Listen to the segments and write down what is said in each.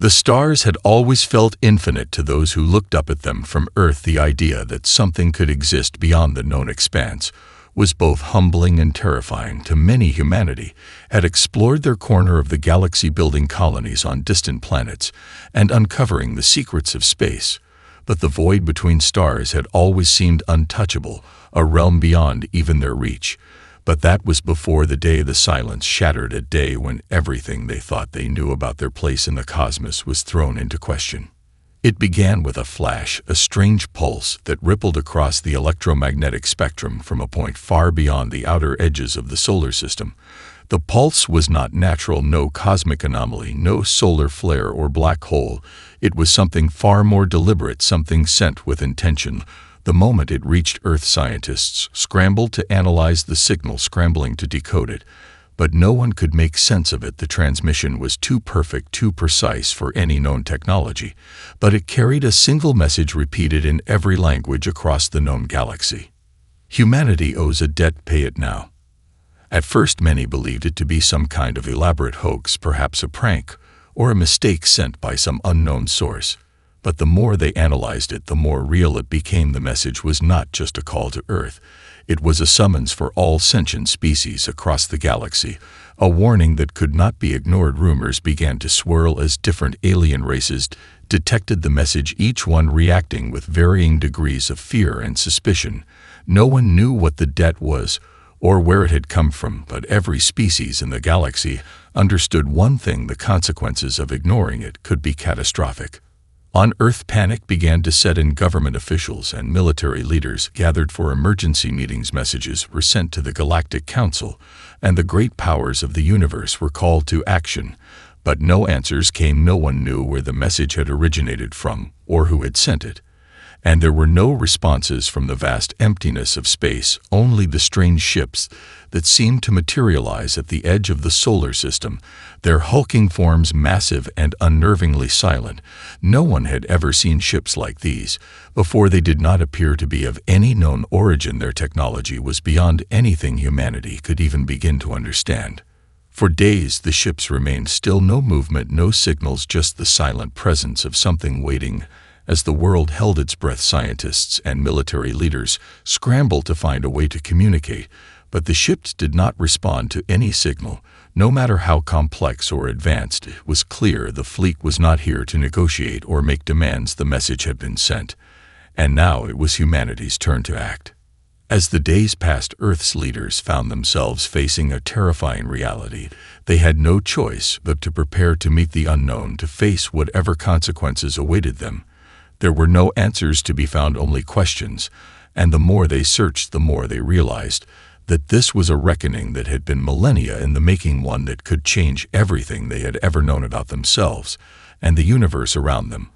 The stars had always felt infinite to those who looked up at them from Earth. The idea that something could exist beyond the known expanse was both humbling and terrifying to many. Humanity had explored their corner of the galaxy, building colonies on distant planets and uncovering the secrets of space. But the void between stars had always seemed untouchable, a realm beyond even their reach. But that was before the day the silence shattered, a day when everything they thought they knew about their place in the cosmos was thrown into question. It began with a flash, a strange pulse that rippled across the electromagnetic spectrum from a point far beyond the outer edges of the solar system. The pulse was not natural, no cosmic anomaly, no solar flare or black hole. It was something far more deliberate, something sent with intention. The moment it reached Earth, scientists scrambled to analyze the signal, scrambling to decode it. But no one could make sense of it. The transmission was too perfect, too precise for any known technology. But it carried a single message repeated in every language across the known galaxy. Humanity owes a debt, pay it now. At first, many believed it to be some kind of elaborate hoax, perhaps a prank, or a mistake sent by some unknown source. But the more they analyzed it, the more real it became. The message was not just a call to Earth. It was a summons for all sentient species across the galaxy, a warning that could not be ignored. Rumors began to swirl as different alien races detected the message, each one reacting with varying degrees of fear and suspicion. No one knew what the debt was or where it had come from, but every species in the galaxy understood one thing: the consequences of ignoring it could be catastrophic. On Earth, panic began to set in. Government officials and military leaders gathered for emergency meetings. Messages were sent to the Galactic Council, and the great powers of the universe were called to action. But no answers came. No one knew where the message had originated from or who had sent it. And there were no responses from the vast emptiness of space, only the strange ships that seemed to materialize at the edge of the solar system, their hulking forms massive and unnervingly silent. No one had ever seen ships like these before. They did not appear to be of any known origin. Their technology was beyond anything humanity could even begin to understand. For days the ships remained still, no movement, no signals, just the silent presence of something waiting. As the world held its breath, scientists and military leaders scrambled to find a way to communicate, but the ships did not respond to any signal. No matter how complex or advanced, it was clear the fleet was not here to negotiate or make demands. The message had been sent, and now it was humanity's turn to act. As the days passed, Earth's leaders found themselves facing a terrifying reality. They had no choice but to prepare to meet the unknown, to face whatever consequences awaited them. There were no answers to be found, only questions, and the more they searched, the more they realized that this was a reckoning that had been millennia in the making, one that could change everything they had ever known about themselves and the universe around them.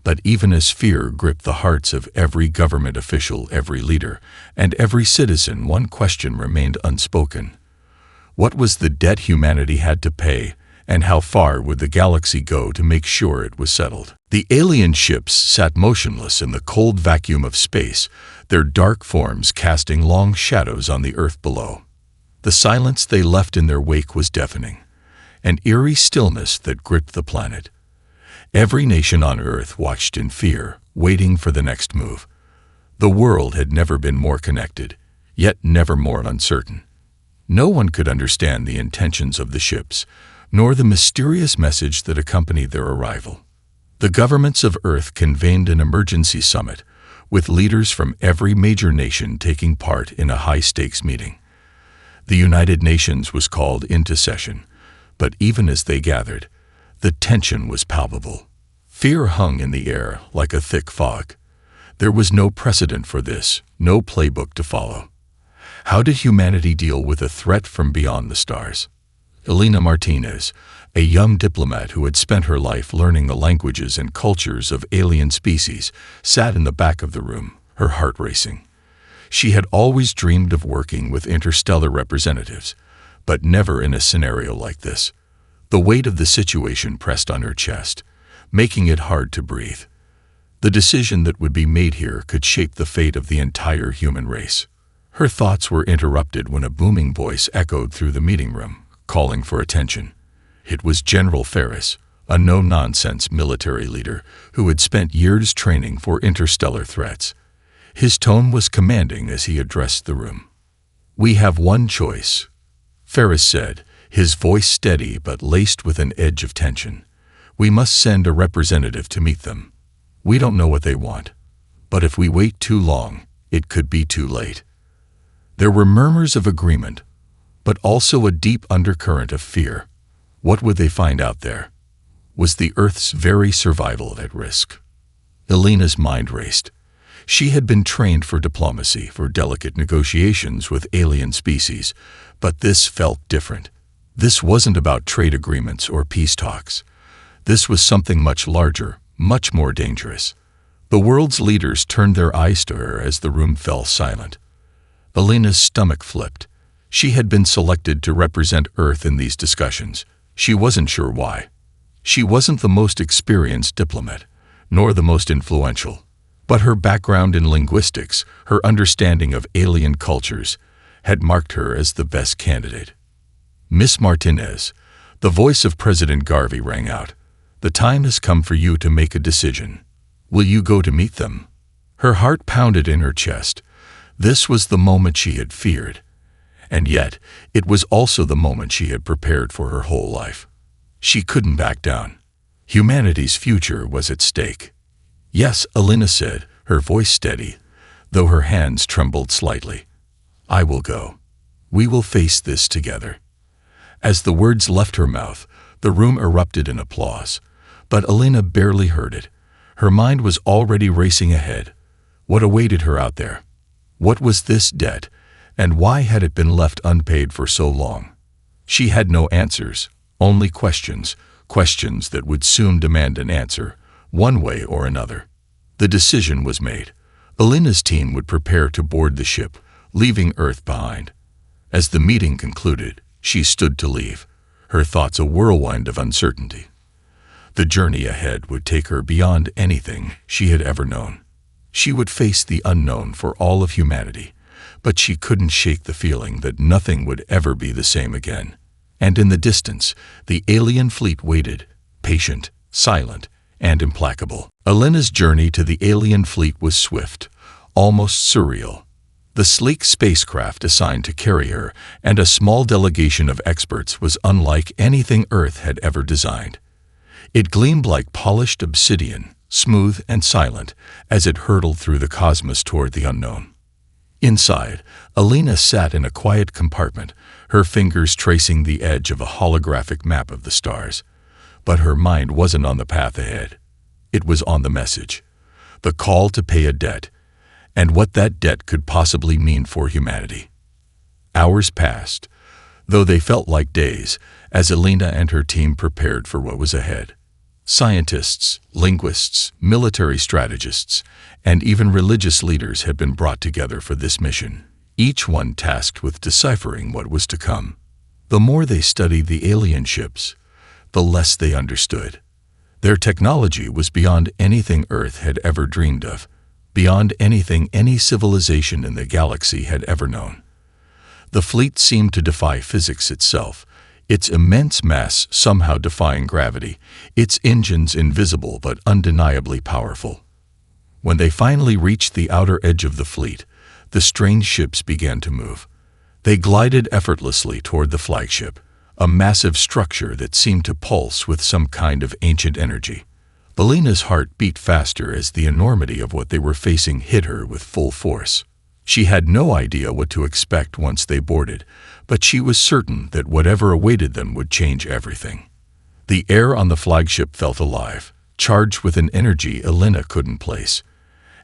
But even as fear gripped the hearts of every government official, every leader, and every citizen, one question remained unspoken. What was the debt humanity had to pay, and how far would the galaxy go to make sure it was settled? The alien ships sat motionless in the cold vacuum of space, their dark forms casting long shadows on the Earth below. The silence they left in their wake was deafening, an eerie stillness that gripped the planet. Every nation on Earth watched in fear, waiting for the next move. The world had never been more connected, yet never more uncertain. No one could understand the intentions of the ships, nor the mysterious message that accompanied their arrival. The governments of Earth convened an emergency summit, with leaders from every major nation taking part in a high-stakes meeting. The United Nations was called into session, but even as they gathered, the tension was palpable. Fear hung in the air like a thick fog. There was no precedent for this, no playbook to follow. How did humanity deal with a threat from beyond the stars? Elena Martinez, a young diplomat who had spent her life learning the languages and cultures of alien species, sat in the back of the room, her heart racing. She had always dreamed of working with interstellar representatives, but never in a scenario like this. The weight of the situation pressed on her chest, making it hard to breathe. The decision that would be made here could shape the fate of the entire human race. Her thoughts were interrupted when a booming voice echoed through the meeting room, calling for attention. It was General Ferris, a no-nonsense military leader who had spent years training for interstellar threats. His tone was commanding as he addressed the room. "We have one choice," Ferris said, his voice steady but laced with an edge of tension. "We must send a representative to meet them. We don't know what they want, but if we wait too long, it could be too late." There were murmurs of agreement, but also a deep undercurrent of fear. What would they find out there? Was the Earth's very survival at risk? Elena's mind raced. She had been trained for diplomacy, for delicate negotiations with alien species, but this felt different. This wasn't about trade agreements or peace talks. This was something much larger, much more dangerous. The world's leaders turned their eyes to her as the room fell silent. Elena's stomach flipped. She had been selected to represent Earth in these discussions. She wasn't sure why. She wasn't the most experienced diplomat, nor the most influential. But her background in linguistics, her understanding of alien cultures, had marked her as the best candidate. "Miss Martinez," the voice of President Garvey rang out, "the time has come for you to make a decision. Will you go to meet them?" Her heart pounded in her chest. This was the moment she had feared. And yet, it was also the moment she had prepared for her whole life. She couldn't back down. Humanity's future was at stake. "Yes," Elena said, her voice steady, though her hands trembled slightly. "I will go. We will face this together." As the words left her mouth, the room erupted in applause, but Elena barely heard it. Her mind was already racing ahead. What awaited her out there? What was this debt, and why had it been left unpaid for so long? She had no answers, only questions, questions that would soon demand an answer, one way or another. The decision was made. Elena's team would prepare to board the ship, leaving Earth behind. As the meeting concluded, she stood to leave, her thoughts a whirlwind of uncertainty. The journey ahead would take her beyond anything she had ever known. She would face the unknown for all of humanity, but she couldn't shake the feeling that nothing would ever be the same again. And in the distance, the alien fleet waited, patient, silent, and implacable. Elena's journey to the alien fleet was swift, almost surreal. The sleek spacecraft assigned to carry her and a small delegation of experts was unlike anything Earth had ever designed. It gleamed like polished obsidian, smooth and silent, as it hurtled through the cosmos toward the unknown. Inside, Elena sat in a quiet compartment, her fingers tracing the edge of a holographic map of the stars. But her mind wasn't on the path ahead. It was on the message, the call to pay a debt, and what that debt could possibly mean for humanity. Hours passed, though they felt like days, as Elena and her team prepared for what was ahead. Scientists, linguists, military strategists, and even religious leaders had been brought together for this mission, each one tasked with deciphering what was to come. The more they studied the alien ships, the less they understood. Their technology was beyond anything Earth had ever dreamed of, beyond anything any civilization in the galaxy had ever known. The fleet seemed to defy physics itself, its immense mass somehow defying gravity, its engines invisible but undeniably powerful. When they finally reached the outer edge of the fleet, the strange ships began to move. They glided effortlessly toward the flagship, a massive structure that seemed to pulse with some kind of ancient energy. Elena's heart beat faster as the enormity of what they were facing hit her with full force. She had no idea what to expect once they boarded, but she was certain that whatever awaited them would change everything. The air on the flagship felt alive, charged with an energy Elena couldn't place.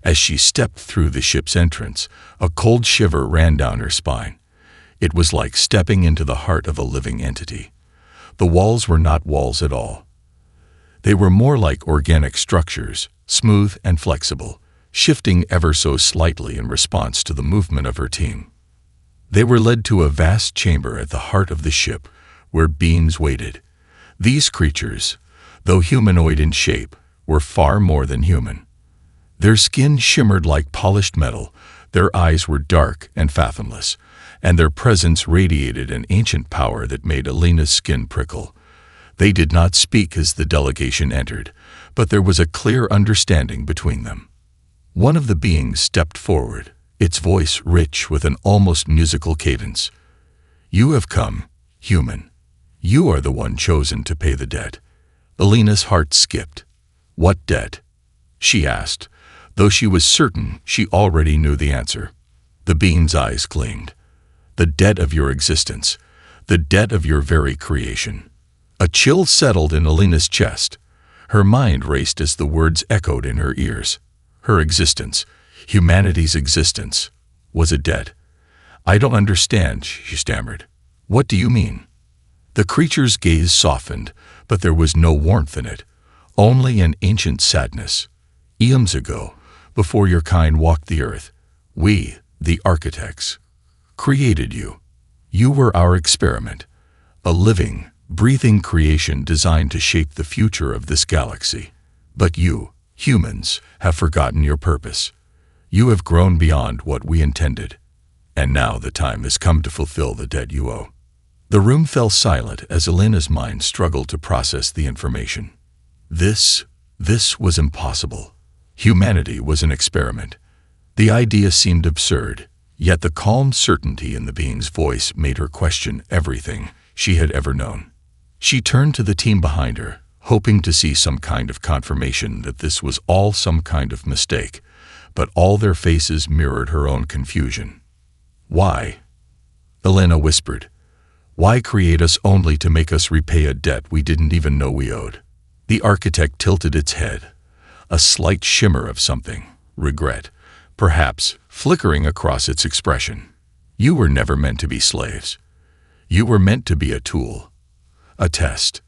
As she stepped through the ship's entrance, a cold shiver ran down her spine. It was like stepping into the heart of a living entity. The walls were not walls at all. They were more like organic structures, smooth and flexible, shifting ever so slightly in response to the movement of her team. They were led to a vast chamber at the heart of the ship, where beings waited. These creatures, though humanoid in shape, were far more than human. Their skin shimmered like polished metal, their eyes were dark and fathomless, and their presence radiated an ancient power that made Elena's skin prickle. They did not speak as the delegation entered, but there was a clear understanding between them. One of the beings stepped forward, its voice rich with an almost musical cadence. "You have come, human. You are the one chosen to pay the debt." Alina's heart skipped. "What debt?" she asked, though she was certain she already knew the answer. The being's eyes gleamed. "The debt of your existence, the debt of your very creation." A chill settled in Alina's chest. Her mind raced as the words echoed in her ears. Her existence, humanity's existence, was a debt. "I don't understand," she stammered. "What do you mean?" The creature's gaze softened, but there was no warmth in it, only an ancient sadness. "Eons ago, before your kind walked the earth, we, the architects, created you. You were our experiment, a living, breathing creation designed to shape the future of this galaxy. But you, humans, have forgotten your purpose. You have grown beyond what we intended, and now the time has come to fulfill the debt you owe." The room fell silent as Alina's mind struggled to process the information. This was impossible. Humanity was an experiment. The idea seemed absurd, yet the calm certainty in the being's voice made her question everything she had ever known. She turned to the team behind her, hoping to see some kind of confirmation that this was all some kind of mistake, but all their faces mirrored her own confusion. "Why?" Alina whispered. "Why create us only to make us repay a debt we didn't even know we owed?" The architect tilted its head, a slight shimmer of something, regret, perhaps, flickering across its expression. "You were never meant to be slaves. You were meant to be a tool. A test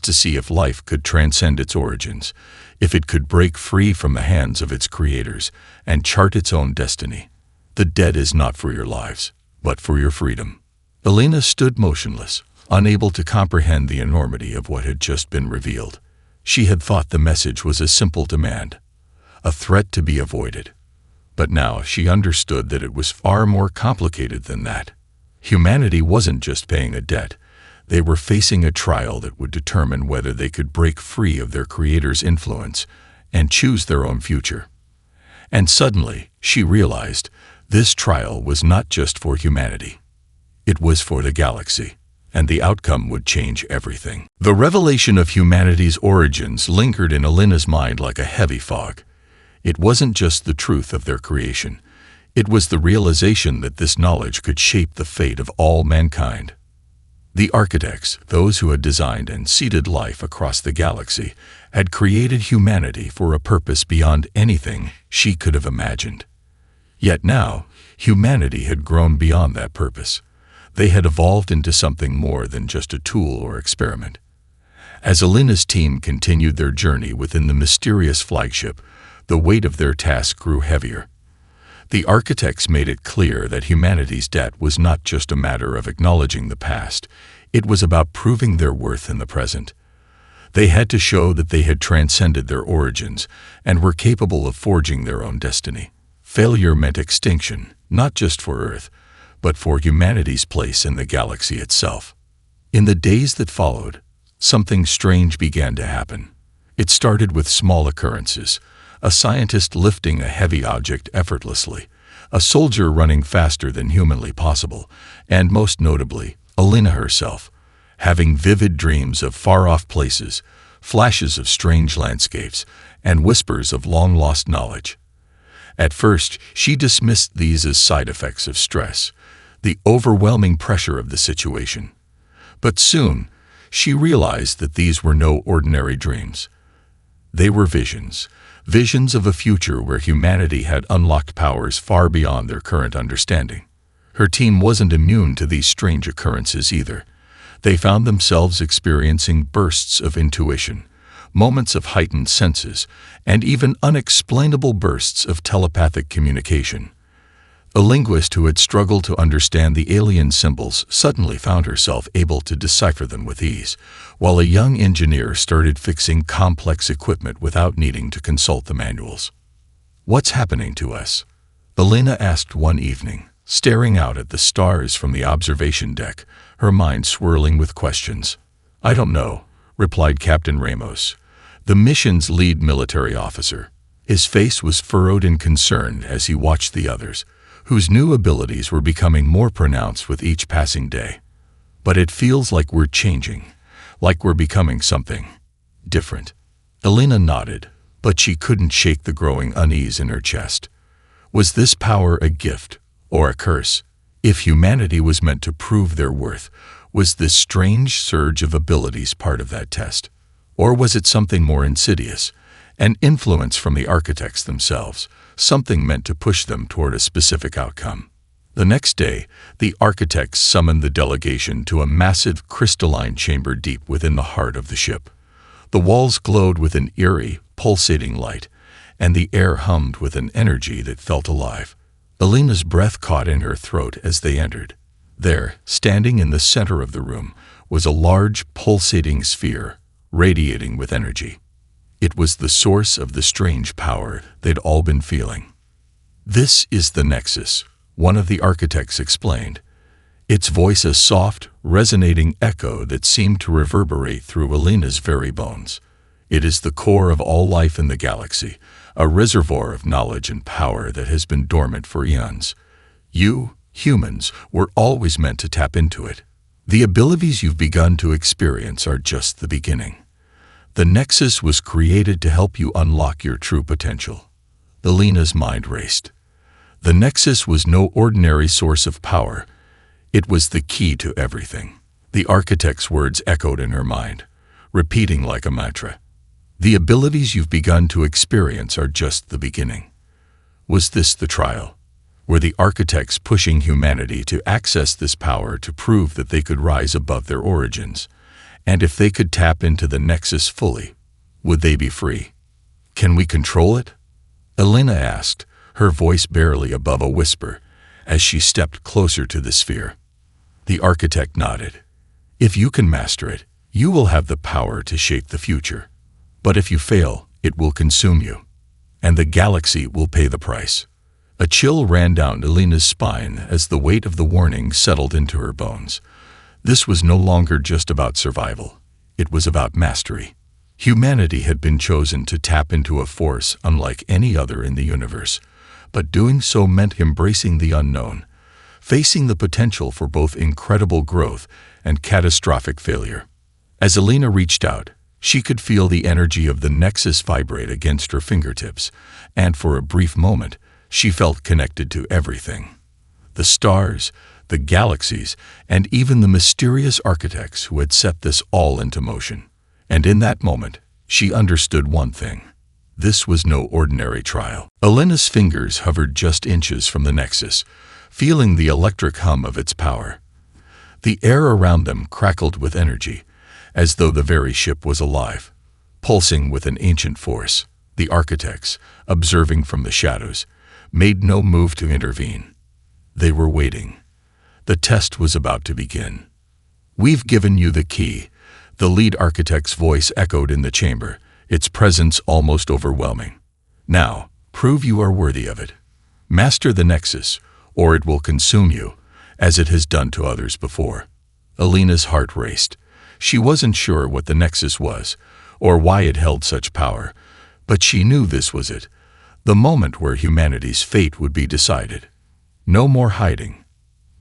to see if life could transcend its origins, if it could break free from the hands of its creators and chart its own destiny. The debt is not for your lives, but for your freedom." Alina stood motionless, unable to comprehend the enormity of what had just been revealed. She had thought the message was a simple demand, a threat to be avoided. But now she understood that it was far more complicated than that. Humanity wasn't just paying a debt. They were facing a trial that would determine whether they could break free of their creator's influence and choose their own future. And suddenly, she realized this trial was not just for humanity. It was for the galaxy, and the outcome would change everything. The revelation of humanity's origins lingered in Alina's mind like a heavy fog. It wasn't just the truth of their creation. It was the realization that this knowledge could shape the fate of all mankind. The architects, those who had designed and seeded life across the galaxy, had created humanity for a purpose beyond anything she could have imagined. Yet now, humanity had grown beyond that purpose. They had evolved into something more than just a tool or experiment. As Alina's team continued their journey within the mysterious flagship, the weight of their task grew heavier. The architects made it clear that humanity's debt was not just a matter of acknowledging the past, it was about proving their worth in the present. They had to show that they had transcended their origins and were capable of forging their own destiny. Failure meant extinction, not just for Earth, but for humanity's place in the galaxy itself. In the days that followed, something strange began to happen. It started with small occurrences. A scientist lifting a heavy object effortlessly, a soldier running faster than humanly possible, and most notably, Alina herself, having vivid dreams of far-off places, flashes of strange landscapes, and whispers of long-lost knowledge. At first, she dismissed these as side effects of stress, the overwhelming pressure of the situation. But soon, she realized that these were no ordinary dreams. They were visions of a future where humanity had unlocked powers far beyond their current understanding. Her team wasn't immune to these strange occurrences either. They found themselves experiencing bursts of intuition, moments of heightened senses, and even unexplainable bursts of telepathic communication. A linguist who had struggled to understand the alien symbols suddenly found herself able to decipher them with ease, while a young engineer started fixing complex equipment without needing to consult the manuals. "What's happening to us?" Alina asked one evening, staring out at the stars from the observation deck, her mind swirling with questions. "I don't know," replied Captain Ramos, the mission's lead military officer. His face was furrowed in concern as he watched the others, whose new abilities were becoming more pronounced with each passing day. But it feels like we're changing, like we're becoming something different. Elena nodded, but she couldn't shake the growing unease in her chest. Was this power a gift or a curse? If humanity was meant to prove their worth, was this strange surge of abilities part of that test? Or was it something more insidious, an influence from the architects themselves, something meant to push them toward a specific outcome? The next day, the architects summoned the delegation to a massive crystalline chamber deep within the heart of the ship. The walls glowed with an eerie, pulsating light, and the air hummed with an energy that felt alive. Elena's breath caught in her throat as they entered. There, standing in the center of the room, was a large, pulsating sphere, radiating with energy. It was the source of the strange power they'd all been feeling. "This is the Nexus," one of the architects explained, its voice a soft, resonating echo that seemed to reverberate through Elena's very bones. "It is the core of all life in the galaxy, a reservoir of knowledge and power that has been dormant for eons. You, humans, were always meant to tap into it. The abilities you've begun to experience are just the beginning. The Nexus was created to help you unlock your true potential." Elena's mind raced. The Nexus was no ordinary source of power. It was the key to everything. The architect's words echoed in her mind, repeating like a mantra. "The abilities you've begun to experience are just the beginning." Was this the trial? Were the architects pushing humanity to access this power to prove that they could rise above their origins? And if they could tap into the Nexus fully, would they be free? "Can we control it?" Elena asked, her voice barely above a whisper, as she stepped closer to the sphere. The architect nodded. "If you can master it, you will have the power to shape the future. But if you fail, it will consume you, and the galaxy will pay the price." A chill ran down Elena's spine as the weight of the warning settled into her bones. This was no longer just about survival. It was about mastery. Humanity had been chosen to tap into a force unlike any other in the universe, but doing so meant embracing the unknown, facing the potential for both incredible growth and catastrophic failure. As Elena reached out, she could feel the energy of the Nexus vibrate against her fingertips, and for a brief moment, she felt connected to everything. The stars, the galaxies, and even the mysterious architects who had set this all into motion. And in that moment, she understood one thing. This was no ordinary trial. Elena's fingers hovered just inches from the Nexus, feeling the electric hum of its power. The air around them crackled with energy, as though the very ship was alive, pulsing with an ancient force. The architects, observing from the shadows, made no move to intervene. They were waiting. The test was about to begin. "We've given you the key," the lead architect's voice echoed in the chamber, its presence almost overwhelming. "Now, prove you are worthy of it. Master the Nexus, or it will consume you, as it has done to others before." Elena's heart raced. She wasn't sure what the Nexus was, or why it held such power, but she knew this was it, the moment where humanity's fate would be decided. No more hiding,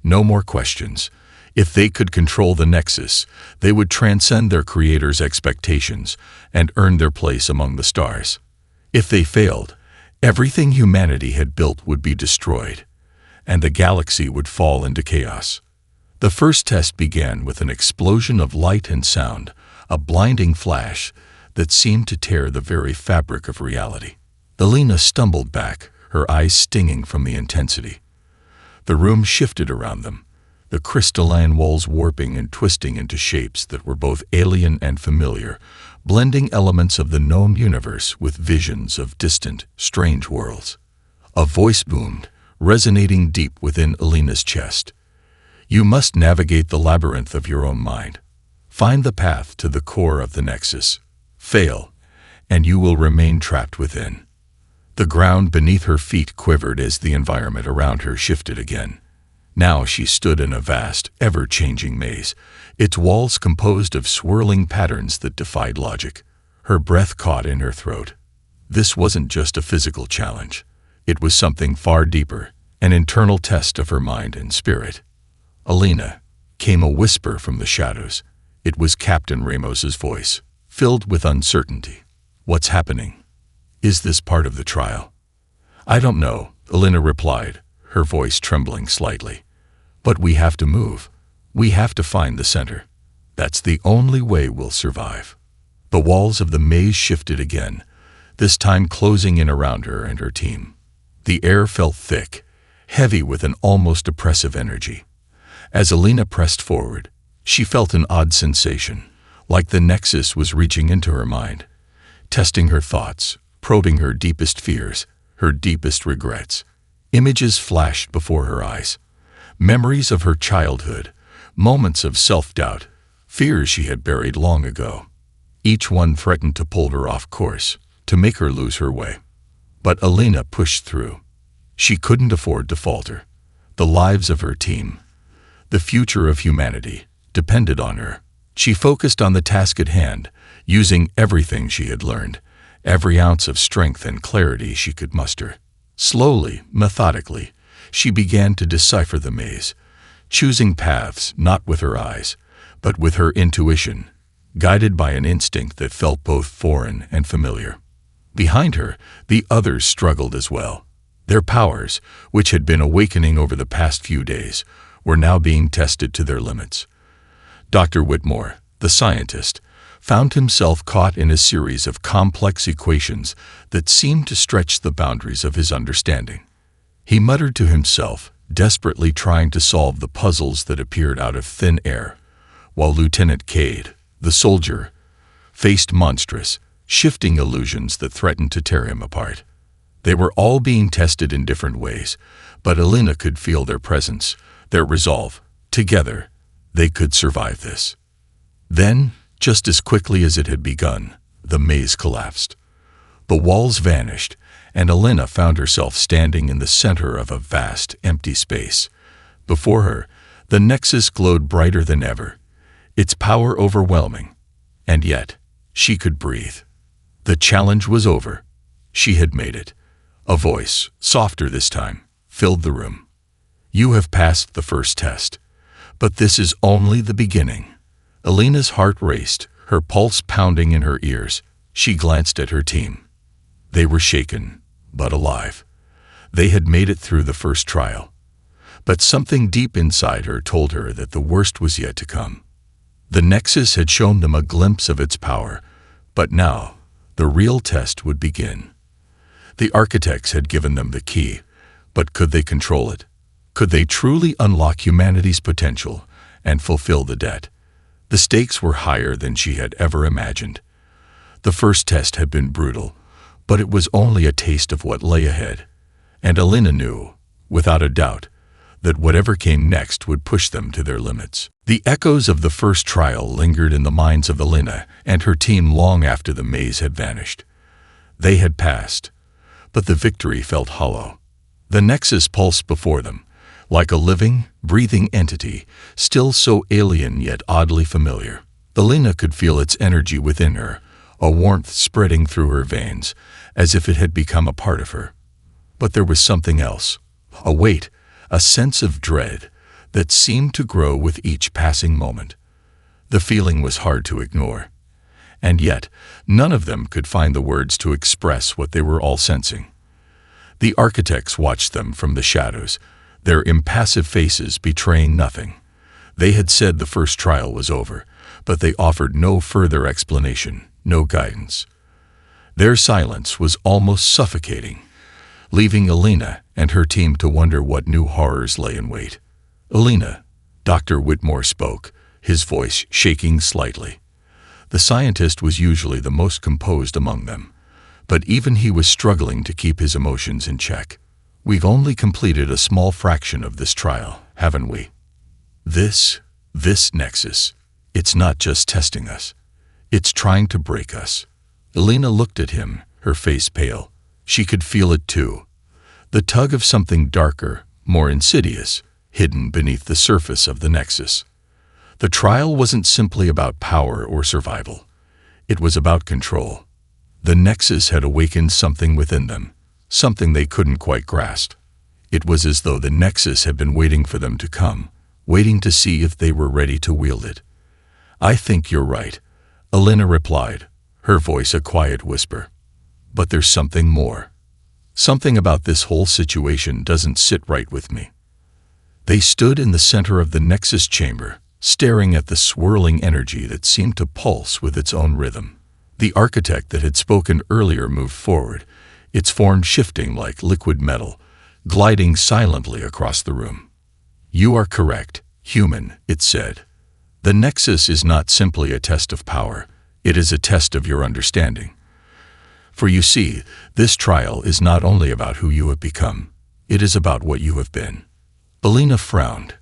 no more questions. If they could control the Nexus, they would transcend their creator's expectations and earn their place among the stars. If they failed, everything humanity had built would be destroyed, and the galaxy would fall into chaos. The first test began with an explosion of light and sound, a blinding flash that seemed to tear the very fabric of reality. Elena stumbled back, her eyes stinging from the intensity. The room shifted around them, the crystalline walls warping and twisting into shapes that were both alien and familiar, blending elements of the known universe with visions of distant, strange worlds. A voice boomed, resonating deep within Elena's chest. "You must navigate the labyrinth of your own mind. Find the path to the core of the Nexus. Fail, and you will remain trapped within." The ground beneath her feet quivered as the environment around her shifted again. Now she stood in a vast, ever-changing maze, its walls composed of swirling patterns that defied logic. Her breath caught in her throat. This wasn't just a physical challenge. It was something far deeper, an internal test of her mind and spirit. "Alina," came a whisper from the shadows. It was Captain Ramos's voice, filled with uncertainty. "What's happening? Is this part of the trial?" "I don't know," Alina replied, her voice trembling slightly. "But we have to move. We have to find the center. That's the only way we'll survive." The walls of the maze shifted again, this time closing in around her and her team. The air felt thick, heavy with an almost oppressive energy. As Alina pressed forward, she felt an odd sensation, like the Nexus was reaching into her mind, testing her thoughts, probing her deepest fears, her deepest regrets. Images flashed before her eyes, memories of her childhood, moments of self-doubt, fears she had buried long ago. Each one threatened to pull her off course, to make her lose her way. But Alina pushed through. She couldn't afford to falter. The lives of her team, the future of humanity, depended on her. She focused on the task at hand, using everything she had learned, every ounce of strength and clarity she could muster. Slowly, methodically, she began to decipher the maze, choosing paths not with her eyes, but with her intuition, guided by an instinct that felt both foreign and familiar. Behind her, the others struggled as well. Their powers, which had been awakening over the past few days, were now being tested to their limits. Dr. Whitmore, the scientist, found himself caught in a series of complex equations that seemed to stretch the boundaries of his understanding. He muttered to himself, desperately trying to solve the puzzles that appeared out of thin air, while Lieutenant Cade, the soldier, faced monstrous, shifting illusions that threatened to tear him apart. They were all being tested in different ways, but Alina could feel their presence, their resolve. Together, they could survive this. Then, just as quickly as it had begun, the maze collapsed. The walls vanished, and Alina found herself standing in the center of a vast, empty space. Before her, the Nexus glowed brighter than ever, its power overwhelming. And yet, she could breathe. The challenge was over. She had made it. A voice, softer this time, filled the room. "You have passed the first test, but this is only the beginning." Alina's heart raced, her pulse pounding in her ears. She glanced at her team. They were shaken, but alive. They had made it through the first trial. But something deep inside her told her that the worst was yet to come. The Nexus had shown them a glimpse of its power, but now the real test would begin. The architects had given them the key, but could they control it? Could they truly unlock humanity's potential and fulfill the debt? The stakes were higher than she had ever imagined. The first test had been brutal, but it was only a taste of what lay ahead. And Alina knew, without a doubt, that whatever came next would push them to their limits. The echoes of the first trial lingered in the minds of Alina and her team long after the maze had vanished. They had passed, but the victory felt hollow. The Nexus pulsed before them, like a living, breathing entity, still so alien yet oddly familiar. Alina could feel its energy within her, a warmth spreading through her veins, as if it had become a part of her. But there was something else, a weight, a sense of dread that seemed to grow with each passing moment. The feeling was hard to ignore, and yet none of them could find the words to express what they were all sensing. The architects watched them from the shadows, their impassive faces betraying nothing. They had said the first trial was over, but they offered no further explanation, no guidance. Their silence was almost suffocating, leaving Alina and her team to wonder what new horrors lay in wait. "Alina," Dr. Whitmore spoke, his voice shaking slightly. The scientist was usually the most composed among them, but even he was struggling to keep his emotions in check. "We've only completed a small fraction of this trial, haven't we? This Nexus, it's not just testing us. It's trying to break us." Alina looked at him, her face pale. She could feel it too. The tug of something darker, more insidious, hidden beneath the surface of the Nexus. The trial wasn't simply about power or survival. It was about control. The Nexus had awakened something within them, something they couldn't quite grasp. It was as though the Nexus had been waiting for them to come, waiting to see if they were ready to wield it. "I think you're right," Elena replied, her voice a quiet whisper. "But there's something more. Something about this whole situation doesn't sit right with me." They stood in the center of the Nexus chamber, staring at the swirling energy that seemed to pulse with its own rhythm. The architect that had spoken earlier moved forward, its form shifting like liquid metal, gliding silently across the room. "You are correct, human," it said. "The Nexus is not simply a test of power, it is a test of your understanding. For you see, this trial is not only about who you have become, it is about what you have been." Elena frowned,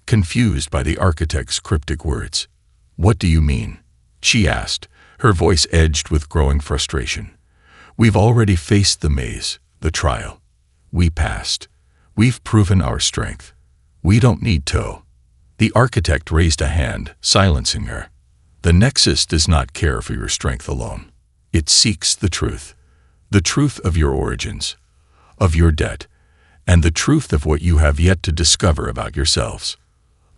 confused by the architect's cryptic words. "What do you mean?" she asked, her voice edged with growing frustration. "We've already faced the maze, the trial. We passed. We've proven our strength. We don't need to." The architect raised a hand, silencing her. "The Nexus does not care for your strength alone. It seeks the truth of your origins, of your debt, and the truth of what you have yet to discover about yourselves."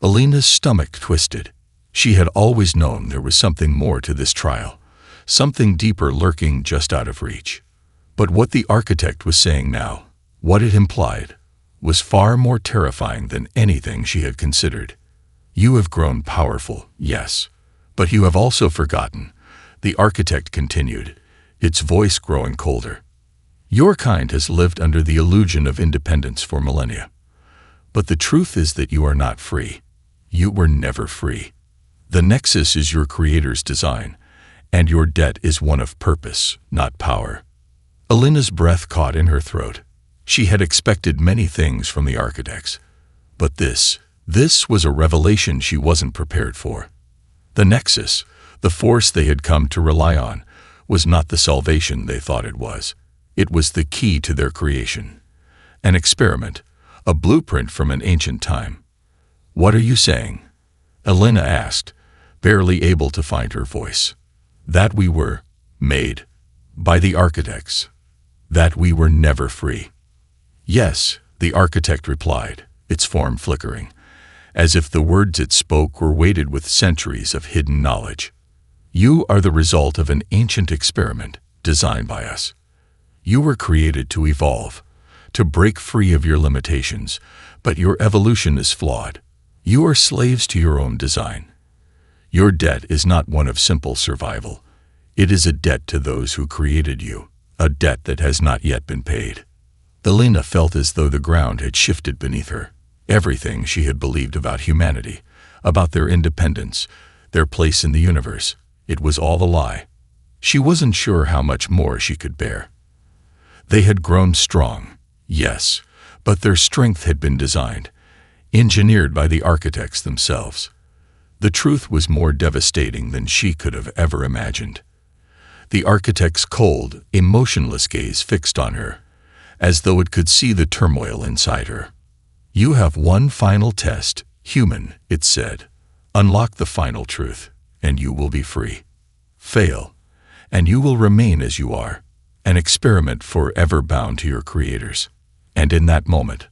Elena's stomach twisted. She had always known there was something more to this trial, something deeper lurking just out of reach. But what the architect was saying now, what it implied, was far more terrifying than anything she had considered. "You have grown powerful, yes, but you have also forgotten," the architect continued, its voice growing colder. "Your kind has lived under the illusion of independence for millennia. But the truth is that you are not free. You were never free. The Nexus is your creator's design, and your debt is one of purpose, not power." Elena's breath caught in her throat. She had expected many things from the architects, but this was a revelation she wasn't prepared for. The Nexus, the force they had come to rely on, was not the salvation they thought it was. It was the key to their creation. An experiment, a blueprint from an ancient time. "What are you saying?" Elena asked, barely able to find her voice. "That we were made by the architects. That we were never free." "Yes," the architect replied, its form flickering, as if the words it spoke were weighted with centuries of hidden knowledge. "You are the result of an ancient experiment designed by us. You were created to evolve, to break free of your limitations, but your evolution is flawed. You are slaves to your own design. Your debt is not one of simple survival. It is a debt to those who created you, a debt that has not yet been paid." Elena felt as though the ground had shifted beneath her. Everything she had believed about humanity, about their independence, their place in the universe, it was all a lie. She wasn't sure how much more she could bear. They had grown strong, yes, but their strength had been designed, engineered by the architects themselves. The truth was more devastating than she could have ever imagined. The architect's cold, emotionless gaze fixed on her, as though it could see the turmoil inside her. "You have one final test, human," it said. "Unlock the final truth, and you will be free. Fail, and you will remain as you are, an experiment forever bound to your creators." And in that moment,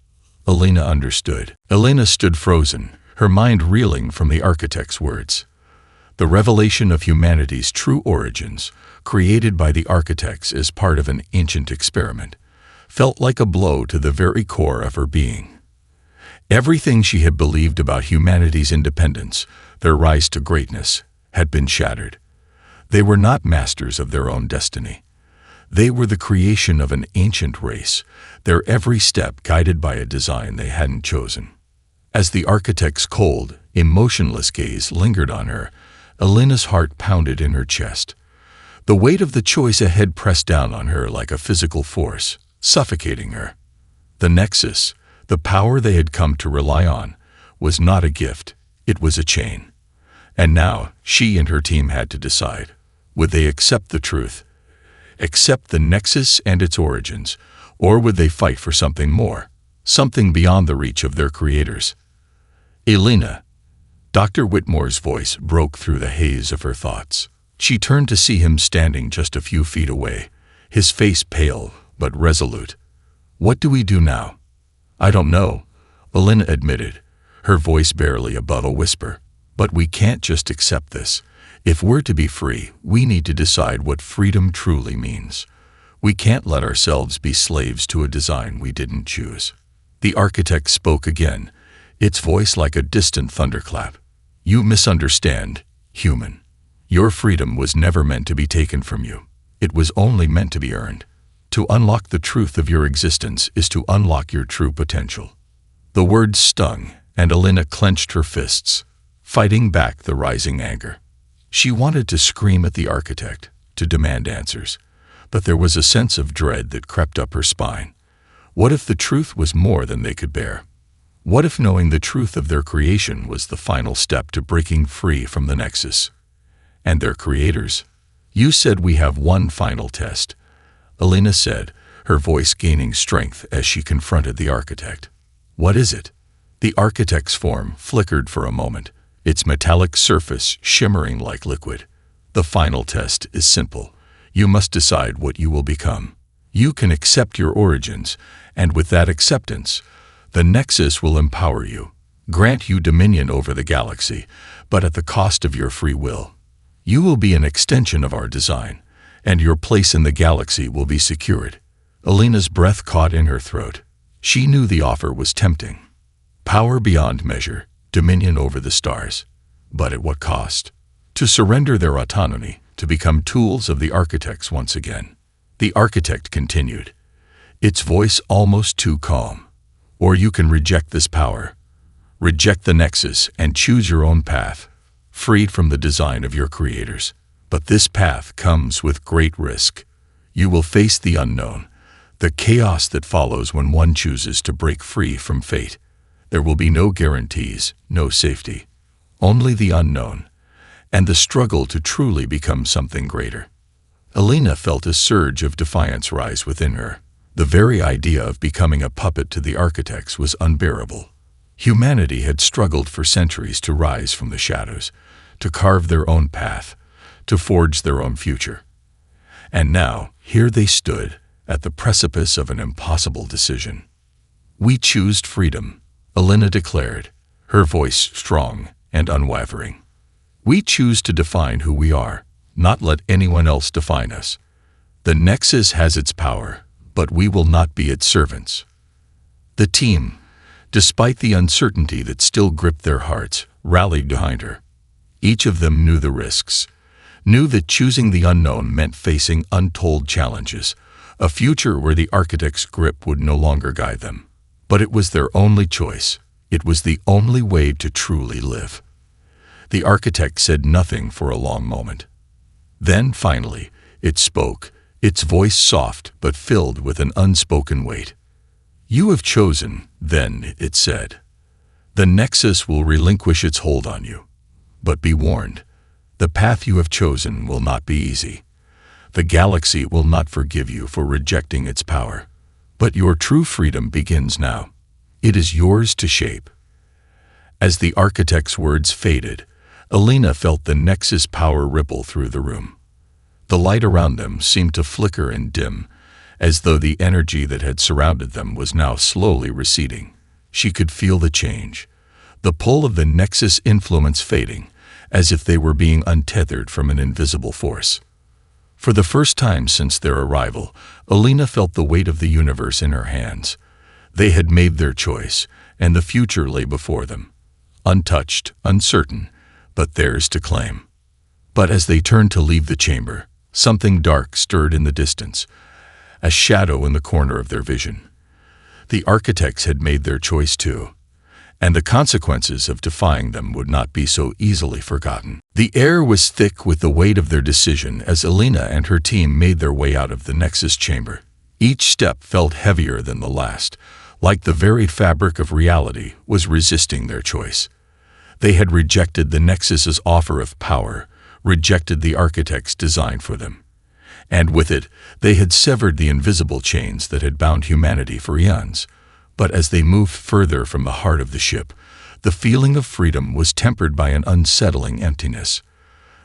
Elena understood. Elena stood frozen, her mind reeling from the architect's words. The revelation of humanity's true origins, created by the architects as part of an ancient experiment, felt like a blow to the very core of her being. Everything she had believed about humanity's independence, their rise to greatness, had been shattered. They were not masters of their own destiny. They were the creation of an ancient race, their every step guided by a design they hadn't chosen. As the architect's cold, emotionless gaze lingered on her, Elena's heart pounded in her chest. The weight of the choice ahead pressed down on her like a physical force, suffocating her. The Nexus, the power they had come to rely on, was not a gift, it was a chain. And now, she and her team had to decide. Would they accept the truth, accept the Nexus and its origins, or would they fight for something more, something beyond the reach of their creators? Elena. Dr. Whitmore's voice broke through the haze of her thoughts. She turned to see him standing just a few feet away, his face pale but resolute. What do we do now? I don't know, Elena admitted, her voice barely above a whisper. But we can't just accept this. If we're to be free, we need to decide what freedom truly means. We can't let ourselves be slaves to a design we didn't choose. The architect spoke again, its voice like a distant thunderclap. You misunderstand, human. Your freedom was never meant to be taken from you. It was only meant to be earned. To unlock the truth of your existence is to unlock your true potential. The words stung, and Elena clenched her fists, fighting back the rising anger. She wanted to scream at the architect, to demand answers, but there was a sense of dread that crept up her spine. What if the truth was more than they could bear? What if knowing the truth of their creation was the final step to breaking free from the Nexus? And their creators? You said we have one final test, Elena said, her voice gaining strength as she confronted the architect. What is it? The architect's form flickered for a moment, its metallic surface shimmering like liquid. The final test is simple. You must decide what you will become. You can accept your origins, and with that acceptance, the Nexus will empower you, grant you dominion over the galaxy, but at the cost of your free will. You will be an extension of our design, and your place in the galaxy will be secured. Elena's breath caught in her throat. She knew the offer was tempting. Power beyond measure, dominion over the stars. But at what cost? To surrender their autonomy, to become tools of the architects once again. The architect continued, its voice almost too calm. Or you can reject this power, reject the Nexus, and choose your own path, freed from the design of your creators. But this path comes with great risk. You will face the unknown, the chaos that follows when one chooses to break free from fate. There will be no guarantees, no safety, only the unknown, and the struggle to truly become something greater. Elena felt a surge of defiance rise within her. The very idea of becoming a puppet to the architects was unbearable. Humanity had struggled for centuries to rise from the shadows, to carve their own path, to forge their own future. And now, here they stood, at the precipice of an impossible decision. We choose freedom, Elena declared, her voice strong and unwavering. We choose to define who we are, not let anyone else define us. The Nexus has its power, but we will not be its servants. The team, despite the uncertainty that still gripped their hearts, rallied behind her. Each of them knew the risks, knew that choosing the unknown meant facing untold challenges, a future where the architect's grip would no longer guide them. But it was their only choice. It was the only way to truly live. The architect said nothing for a long moment. Then, finally, it spoke, its voice soft but filled with an unspoken weight. You have chosen, then, it said. The Nexus will relinquish its hold on you. But be warned, the path you have chosen will not be easy. The galaxy will not forgive you for rejecting its power. But your true freedom begins now. It is yours to shape. As the architect's words faded, Elena felt the Nexus power ripple through the room. The light around them seemed to flicker and dim, as though the energy that had surrounded them was now slowly receding. She could feel the change, the pull of the Nexus influence fading, as if they were being untethered from an invisible force. For the first time since their arrival, Elena felt the weight of the universe in her hands. They had made their choice, and the future lay before them. Untouched, uncertain, but theirs to claim. But as they turned to leave the chamber, something dark stirred in the distance, a shadow in the corner of their vision. The architects had made their choice too, and the consequences of defying them would not be so easily forgotten. The air was thick with the weight of their decision as Elena and her team made their way out of the Nexus chamber. Each step felt heavier than the last, like the very fabric of reality was resisting their choice. They had rejected the Nexus's offer of power, rejected the architect's design for them. And with it, they had severed the invisible chains that had bound humanity for eons. But as they moved further from the heart of the ship, The feeling of freedom was tempered by an unsettling emptiness.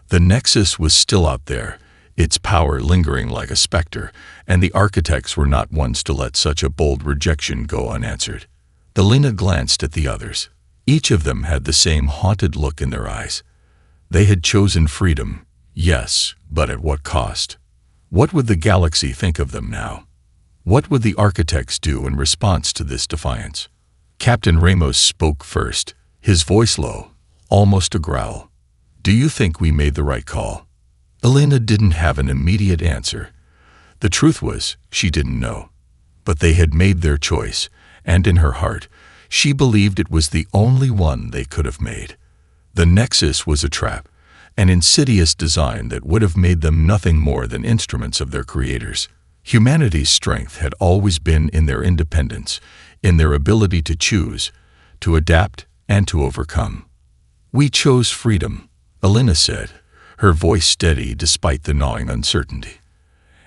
The Nexus was still out there, its power lingering like a specter, and the architects were not ones to let such a bold rejection go unanswered. Alina glanced at the others. Each of them had the same haunted look in their eyes. They had chosen freedom, yes, but at what cost? What would the galaxy think of them now? What would the architects do in response to this defiance? Captain Ramos spoke first, his voice low, almost a growl. "Do you think we made the right call?" Alina didn't have an immediate answer. The truth was, she didn't know. But they had made their choice, and in her heart, she believed it was the only one they could have made. The Nexus was a trap, an insidious design that would have made them nothing more than instruments of their creators. Humanity's strength had always been in their independence, in their ability to choose, to adapt, and to overcome. "We chose freedom," Alina said, her voice steady despite the gnawing uncertainty.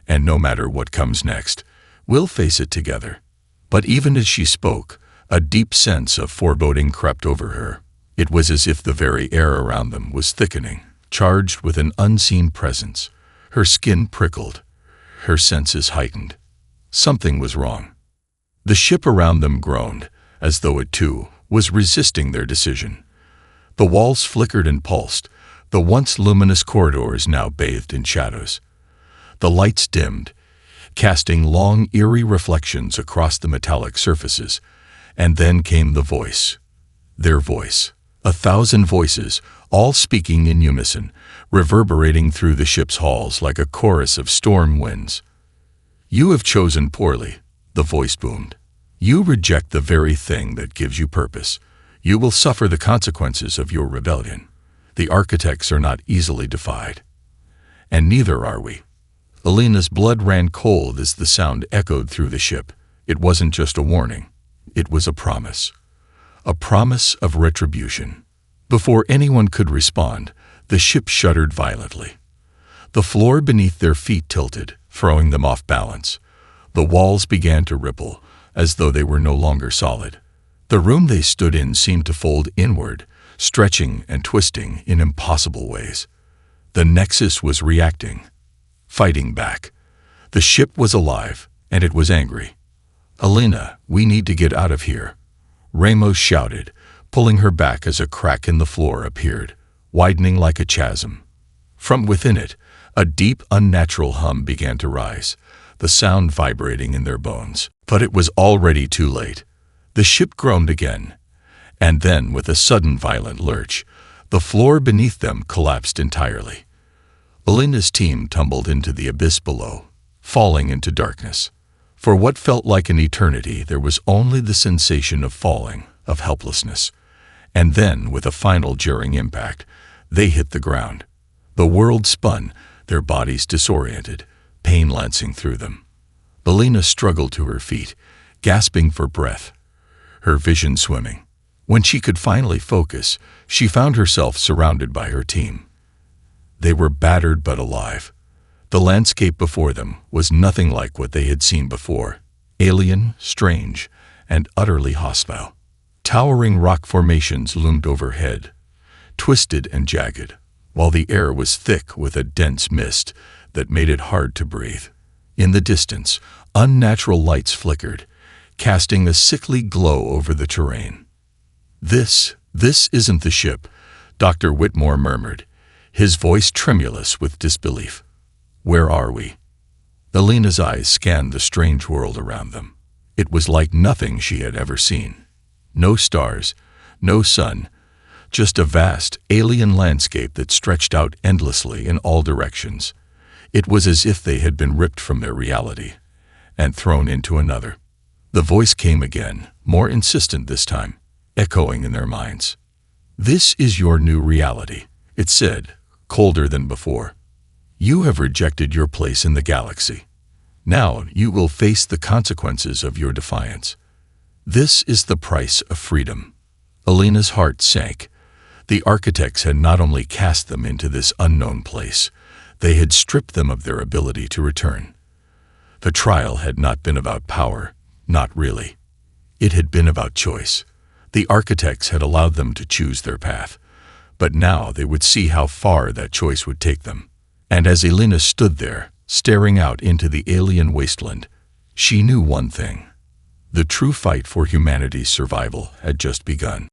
"And no matter what comes next, we'll face it together." But even as she spoke, a deep sense of foreboding crept over her. It was as if the very air around them was thickening, charged with an unseen presence. Her skin prickled, her senses heightened. Something was wrong. The ship around them groaned, as though it too was resisting their decision. The walls flickered and pulsed, the once luminous corridors now bathed in shadows. The lights dimmed, casting long, eerie reflections across the metallic surfaces, and then came the voice. Their voice. 1,000 voices, all speaking in unison, reverberating through the ship's halls like a chorus of storm winds. "You have chosen poorly," the voice boomed. "You reject the very thing that gives you purpose. You will suffer the consequences of your rebellion. The architects are not easily defied. And neither are we." Alina's blood ran cold as the sound echoed through the ship. It wasn't just a warning. It was a promise. A promise of retribution. Before anyone could respond, the ship shuddered violently. The floor beneath their feet tilted, throwing them off balance. The walls began to ripple, as though they were no longer solid. The room they stood in seemed to fold inward, stretching and twisting in impossible ways. The Nexus was reacting, fighting back. The ship was alive, and it was angry. "Alina, we need to get out of here," Ramos shouted, pulling her back as a crack in the floor appeared, widening like a chasm. From within it, a deep, unnatural hum began to rise, the sound vibrating in their bones. But it was already too late. The ship groaned again, and then, with a sudden violent lurch, the floor beneath them collapsed entirely. Alina's team tumbled into the abyss below, falling into darkness. For what felt like an eternity, there was only the sensation of falling, of helplessness. And then, with a final jarring impact, they hit the ground. The world spun, their bodies disoriented, pain lancing through them. Alina struggled to her feet, gasping for breath, her vision swimming. When she could finally focus, she found herself surrounded by her team. They were battered but alive. The landscape before them was nothing like what they had seen before, alien, strange, and utterly hostile. Towering rock formations loomed overhead, twisted and jagged, while the air was thick with a dense mist that made it hard to breathe. In the distance, unnatural lights flickered, casting a sickly glow over the terrain. This isn't the ship," Dr. Whitmore murmured, his voice tremulous with disbelief. "Where are we?" Alina's eyes scanned the strange world around them. It was like nothing she had ever seen. No stars, no sun, just a vast, alien landscape that stretched out endlessly in all directions. It was as if they had been ripped from their reality and thrown into another. The voice came again, more insistent this time, echoing in their minds. "This is your new reality," it said, colder than before. "You have rejected your place in the galaxy. Now you will face the consequences of your defiance. This is the price of freedom." Alina's heart sank. The architects had not only cast them into this unknown place, they had stripped them of their ability to return. The trial had not been about power, not really. It had been about choice. The architects had allowed them to choose their path, but now they would see how far that choice would take them. And as Elena stood there, staring out into the alien wasteland, she knew one thing. The true fight for humanity's survival had just begun.